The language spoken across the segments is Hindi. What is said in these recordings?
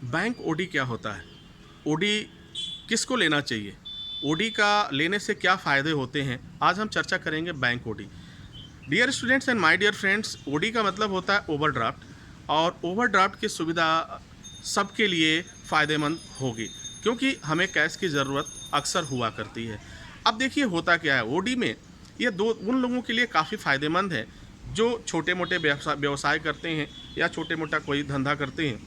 बैंक ओडी क्या होता है? ओडी किसको लेना चाहिए? ओडी का लेने से क्या फ़ायदे होते हैं? आज हम चर्चा करेंगे bank OD. Dear students and my dear friends, OD का मतलब होता है ओवरड्राफ्ट, और ओवरड्राफ्ट की सुविधा सबके लिए फ़ायदेमंद होगी, क्योंकि हमें कैश की ज़रूरत अक्सर हुआ करती है। अब देखिए होता क्या है ओडी में, ये दो उन लोगों के लिए काफ़ी फ़ायदेमंद है जो छोटे मोटे व्यवसाय करते हैं या छोटे मोटा कोई धंधा करते हैं,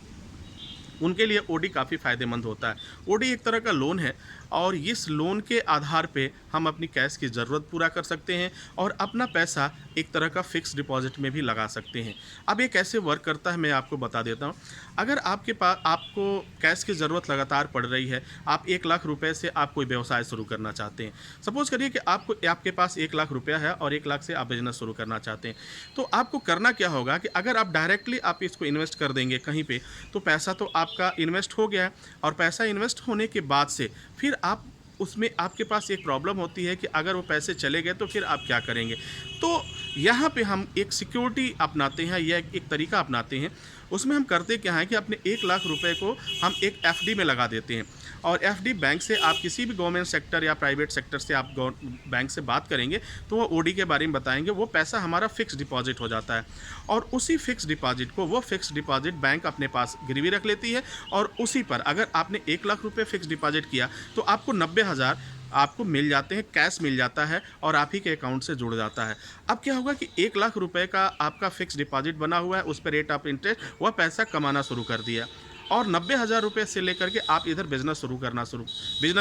उनके लिए ओडी काफ़ी फ़ायदेमंद होता है। ओडी एक तरह का लोन है, और इस लोन के आधार पे हम अपनी कैश की ज़रूरत पूरा कर सकते हैं और अपना पैसा एक तरह का फ़िक्स डिपॉज़िट में भी लगा सकते हैं। अब ये कैसे वर्क करता है मैं आपको बता देता हूँ। अगर आपको कैश की ज़रूरत लगातार पड़ रही है, आप 1 लाख रुपए से आप कोई व्यवसाय शुरू करना चाहते हैं। सपोज़ करिए कि आपके पास 1 लाख रुपया है और 1 लाख से आप बिज़नेस शुरू करना चाहते हैं। तो आपको करना क्या होगा कि अगर आप डायरेक्टली आप इसको इन्वेस्ट कर देंगे कहीं पे, तो पैसा तो आपका इन्वेस्ट हो गया है, और पैसा इन्वेस्ट होने के बाद से फिर आप उसमें आपके पास एक प्रॉब्लम होती है कि अगर वो पैसे चले गए तो फिर आप क्या करेंगे। तो यहाँ पे हम एक सिक्योरिटी अपनाते हैं या एक तरीका अपनाते हैं। उसमें हम करते क्या है कि अपने 1 लाख रुपए को हम एक एफडी में लगा देते हैं, और एफडी बैंक से आप किसी भी गवर्नमेंट सेक्टर या प्राइवेट सेक्टर से आप बैंक से बात करेंगे तो वो ओडी के बारे में बताएंगे। वो पैसा हमारा फिक्स डिपॉजिट हो जाता है, और उसी फिक्स डिपॉजिट को वो फिक्स डिपॉजिट बैंक अपने पास गिरवी रख लेती है, और उसी पर अगर आपने 1 लाख रुपए फिक्स डिपॉजिट किया तो आपको 90,000 आपको मिल जाते हैं, कैश मिल जाता है और आप ही के अकाउंट से जुड़ जाता है। अब क्या होगा कि 1 लाख रुपए का आपका फिक्स डिपॉजिट बना हुआ है, उस पर रेट ऑफ इंटरेस्ट, वह पैसा कमाना शुरू कर दिया, और 90,000 रुपये से लेकर के आप इधर बिजनेस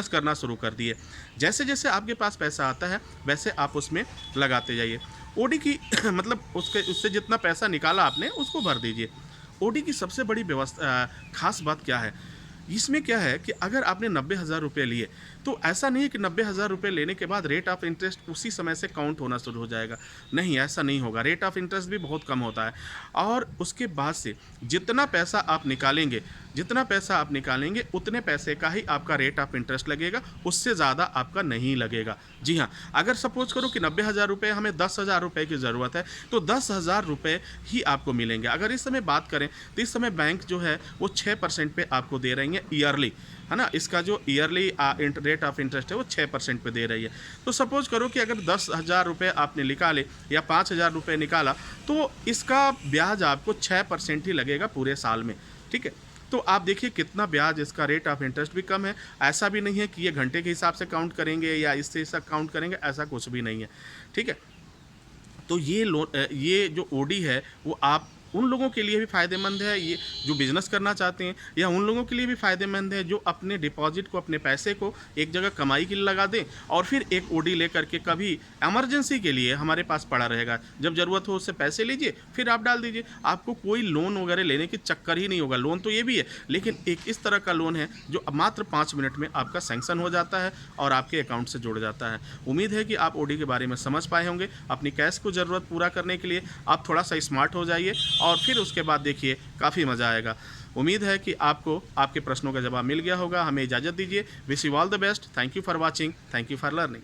करना शुरू कर दिए। जैसे जैसे आपके पास पैसा आता है वैसे आप उसमें लगाते जाइए। ओडी की मतलब उससे जितना पैसा निकाला आपने उसको भर दीजिए। ओडी की सबसे बड़ी खास बात क्या है, इसमें क्या है कि अगर आपने 90,000 रुपये लिए तो ऐसा नहीं है कि 90,000 रुपये लेने के बाद रेट ऑफ इंटरेस्ट उसी समय से काउंट होना शुरू हो जाएगा। नहीं, ऐसा नहीं होगा। रेट ऑफ इंटरेस्ट भी बहुत कम होता है, और उसके बाद से जितना पैसा आप निकालेंगे उतने पैसे का ही आपका रेट ऑफ इंटरेस्ट लगेगा, उससे ज़्यादा आपका नहीं लगेगा। जी हाँ, अगर सपोज करो कि 90,000 रुपये हमें 10,000 रुपये की ज़रूरत है तो 10,000 रुपये ही आपको मिलेंगे। अगर इस समय बात करें तो इस समय बैंक जो है वो 6% पे आपको दे रही है ईयरली, है ना। इसका जो ईयरली रेट ऑफ इंटरेस्ट है वो 6% पे दे रही है। तो सपोज करो कि अगर 10,000 रुपये आपने निकाले या 5,000 रुपये निकाला तो इसका ब्याज आपको 6% ही लगेगा पूरे साल में, ठीक है। तो आप देखिए कितना ब्याज, इसका रेट ऑफ इंटरेस्ट भी कम है। ऐसा भी नहीं है कि ये घंटे के हिसाब से काउंट करेंगे या इससे ऐसा काउंट करेंगे, ऐसा कुछ भी नहीं है, ठीक है। तो ये जो ओडी है वो आप उन लोगों के लिए भी फ़ायदेमंद है, ये जो बिज़नेस करना चाहते हैं, या उन लोगों के लिए भी फ़ायदेमंद है जो अपने डिपॉजिट को, अपने पैसे को एक जगह कमाई के लिए लगा दें, और फिर एक ओडी लेकर के कभी इमरजेंसी के लिए हमारे पास पड़ा रहेगा, जब ज़रूरत हो उससे पैसे लीजिए फिर आप डाल दीजिए। आपको कोई लोन वगैरह लेने की चक्कर ही नहीं होगा। लोन तो ये भी है, लेकिन एक इस तरह का लोन है जो मात्र 5 मिनट में आपका सैंक्शन हो जाता है और आपके अकाउंट से जुड़ जाता है। उम्मीद है कि आप ओडी के बारे में समझ पाए होंगे। अपनी कैश को ज़रूरत पूरा करने के लिए आप थोड़ा सा स्मार्ट हो जाइए, और फिर उसके बाद देखिए काफ़ी मज़ा आएगा। उम्मीद है कि आपको आपके प्रश्नों का जवाब मिल गया होगा। हमें इजाज़त दीजिए। Wish you all the best. Thank you for watching. Thank you for learning.